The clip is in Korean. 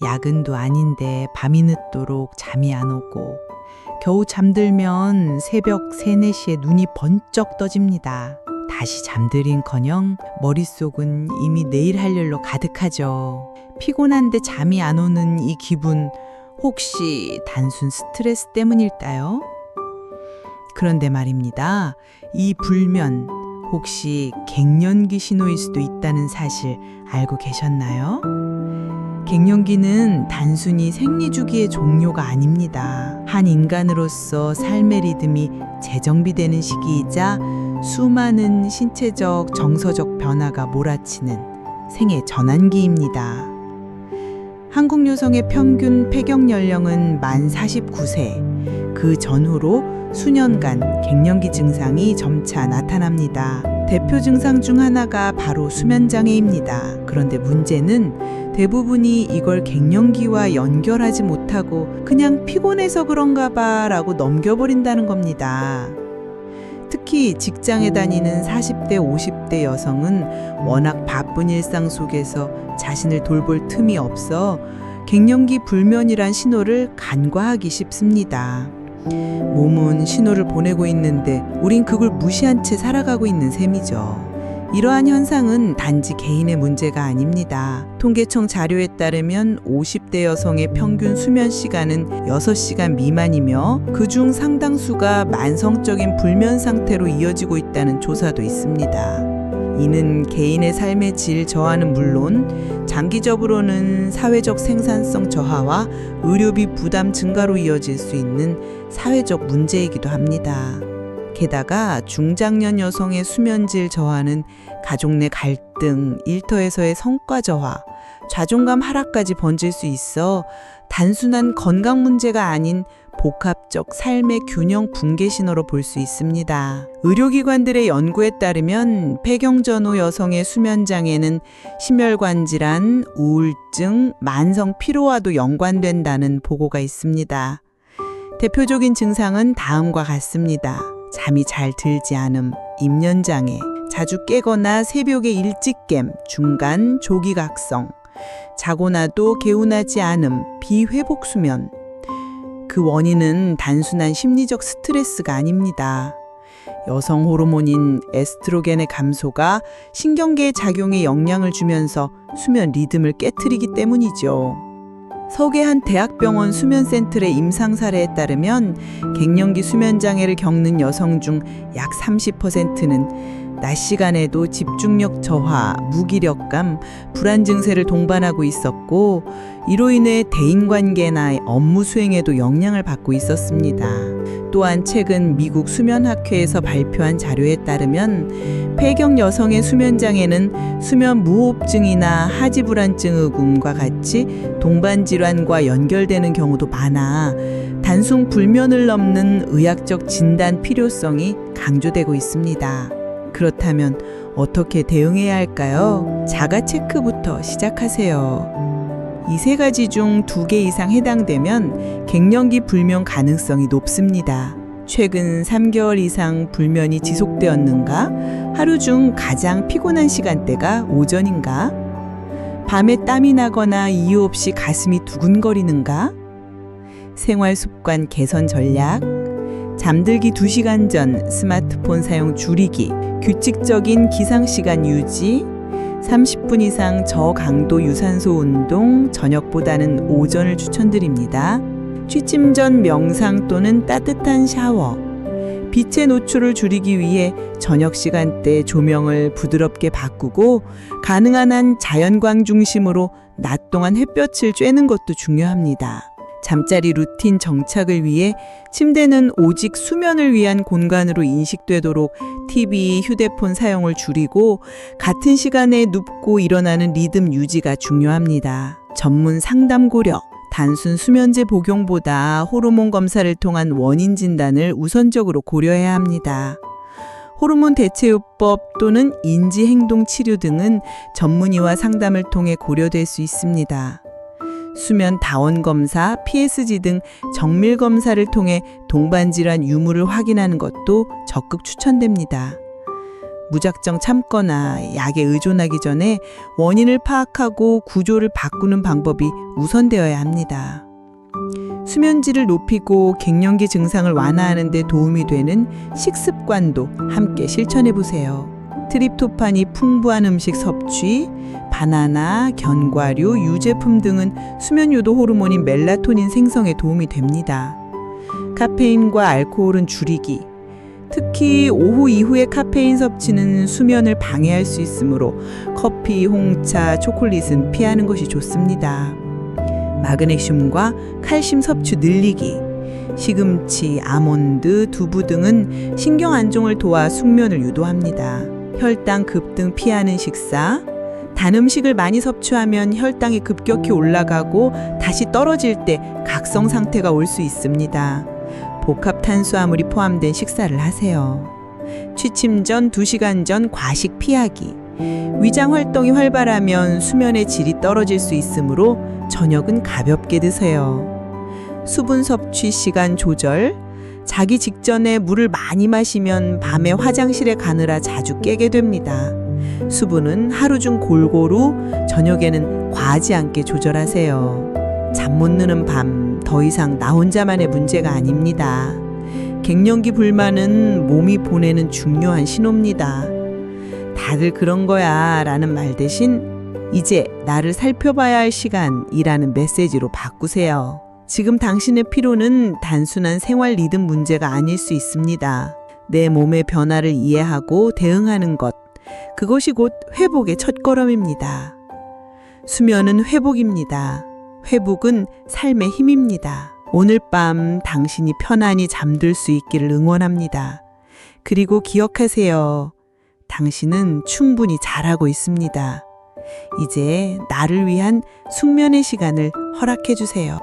야근도 아닌데 밤이 늦도록 잠이 안 오고 겨우 잠들면 새벽 3, 4시에 눈이 번쩍 떠집니다. 다시 잠들인커녕 머릿속은 이미 내일 할 일로 가득하죠. 피곤한데 잠이 안 오는 이 기분, 혹시 단순 스트레스 때문일까요? 그런데 말입니다. 이 불면 혹시 갱년기 신호일 수도 있다는 사실 알고 계셨나요? 갱년기는 단순히 생리주기의 종료가 아닙니다. 한 인간으로서 삶의 리듬이 재정비되는 시기이자 수많은 신체적, 정서적 변화가 몰아치는 생애 전환기입니다. 한국 여성의 평균 폐경 연령은 만 49세. 그 전후로 수년간 갱년기 증상이 점차 나타납니다. 대표 증상 중 하나가 바로 수면장애입니다. 그런데 문제는 대부분이 이걸 갱년기와 연결하지 못하고 그냥 피곤해서 그런가 봐 라고 넘겨버린다는 겁니다. 특히 직장에 다니는 40대, 50대 여성은 워낙 바쁜 일상 속에서 자신을 돌볼 틈이 없어 갱년기 불면이란 신호를 간과하기 쉽습니다. 몸은 신호를 보내고 있는데 우린 그걸 무시한 채 살아가고 있는 셈이죠. 이러한 현상은 단지 개인의 문제가 아닙니다. 통계청 자료에 따르면 50대 여성의 평균 수면 시간은 6시간 미만이며 그중 상당수가 만성적인 불면 상태로 이어지고 있다는 조사도 있습니다. 이는 개인의 삶의 질 저하는 물론 장기적으로는 사회적 생산성 저하와 의료비 부담 증가로 이어질 수 있는 사회적 문제이기도 합니다. 게다가 중장년 여성의 수면질 저하는 가족 내 갈등, 일터에서의 성과 저하, 자존감 하락까지 번질 수 있어 단순한 건강 문제가 아닌 복합적 삶의 균형 붕괴 신호로 볼 수 있습니다. 의료기관들의 연구에 따르면 폐경 전후 여성의 수면장애는 심혈관 질환, 우울증, 만성 피로와도 연관된다는 보고가 있습니다. 대표적인 증상은 다음과 같습니다. 잠이 잘 들지 않음, 입면장애, 자주 깨거나 새벽에 일찍 깸, 중간 조기각성, 자고 나도 개운하지 않음, 비회복 수면. 그 원인은 단순한 심리적 스트레스가 아닙니다. 여성 호르몬인 에스트로겐의 감소가 신경계의 작용에 영향을 주면서 수면 리듬을 깨트리기 때문이죠. 서울의 한 대학병원 수면센터의 임상 사례에 따르면 갱년기 수면장애를 겪는 여성 중 약 30%는 낮 시간에도 집중력 저하, 무기력감, 불안 증세를 동반하고 있었고 이로 인해 대인관계나 업무 수행에도 영향을 받고 있었습니다. 또한 최근 미국 수면학회에서 발표한 자료에 따르면 폐경 여성의 수면장애는 수면 무호흡증이나 하지불안증 의금과 같이 동반질환과 연결되는 경우도 많아 단순 불면을 넘는 의학적 진단 필요성이 강조되고 있습니다. 그렇다면 어떻게 대응해야 할까요? 자가 체크부터 시작하세요. 이 3가지 중 2개 이상 해당되면 갱년기 불면 가능성이 높습니다. 최근 3개월 이상 불면이 지속되었는가? 하루 중 가장 피곤한 시간대가 오전인가? 밤에 땀이 나거나 이유 없이 가슴이 두근거리는가? 생활 습관 개선 전략, 잠들기 2시간 전 스마트폰 사용 줄이기, 규칙적인 기상시간 유지, 30분 이상 저강도 유산소 운동, 저녁보다는 오전을 추천드립니다. 취침 전 명상 또는 따뜻한 샤워, 빛의 노출을 줄이기 위해 저녁 시간대 조명을 부드럽게 바꾸고 가능한 한 자연광 중심으로 낮 동안 햇볕을 쬐는 것도 중요합니다. 잠자리 루틴 정착을 위해 침대는 오직 수면을 위한 공간으로 인식되도록 TV, 휴대폰 사용을 줄이고 같은 시간에 눕고 일어나는 리듬 유지가 중요합니다. 전문 상담 고려, 단순 수면제 복용보다 호르몬 검사를 통한 원인 진단을 우선적으로 고려해야 합니다. 호르몬 대체요법 또는 인지행동치료 등은 전문의와 상담을 통해 고려될 수 있습니다. 수면 다원 검사, PSG 등 정밀 검사를 통해 동반질환 유무를 확인하는 것도 적극 추천됩니다. 무작정 참거나 약에 의존하기 전에 원인을 파악하고 구조를 바꾸는 방법이 우선되어야 합니다. 수면질을 높이고 갱년기 증상을 완화하는 데 도움이 되는 식습관도 함께 실천해 보세요. 트립토판이 풍부한 음식 섭취, 바나나, 견과류, 유제품 등은 수면 유도 호르몬인 멜라토닌 생성에 도움이 됩니다. 카페인과 알코올은 줄이기. 특히 오후 이후의 카페인 섭취는 수면을 방해할 수 있으므로 커피, 홍차, 초콜릿은 피하는 것이 좋습니다. 마그네슘과 칼슘 섭취 늘리기. 시금치, 아몬드, 두부 등은 신경 안정을 도와 숙면을 유도합니다. 혈당 급등 피하는 식사. 단 음식을 많이 섭취하면 혈당이 급격히 올라가고 다시 떨어질 때 각성 상태가 올 수 있습니다. 복합 탄수화물이 포함된 식사를 하세요. 취침 전 2시간 전 과식 피하기. 위장 활동이 활발하면 수면의 질이 떨어질 수 있으므로 저녁은 가볍게 드세요. 수분 섭취 시간 조절. 자기 직전에 물을 많이 마시면 밤에 화장실에 가느라 자주 깨게 됩니다. 수분은 하루 중 골고루, 저녁에는 과하지 않게 조절하세요. 잠 못 드는 밤, 더 이상 나 혼자만의 문제가 아닙니다. 갱년기 불만은 몸이 보내는 중요한 신호입니다. 다들 그런 거야 라는 말 대신 이제 나를 살펴봐야 할 시간이라는 메시지로 바꾸세요. 지금 당신의 피로는 단순한 생활 리듬 문제가 아닐 수 있습니다. 내 몸의 변화를 이해하고 대응하는 것, 그것이 곧 회복의 첫걸음입니다. 수면은 회복입니다. 회복은 삶의 힘입니다. 오늘 밤 당신이 편안히 잠들 수 있기를 응원합니다. 그리고 기억하세요. 당신은 충분히 잘하고 있습니다. 이제 나를 위한 숙면의 시간을 허락해 주세요.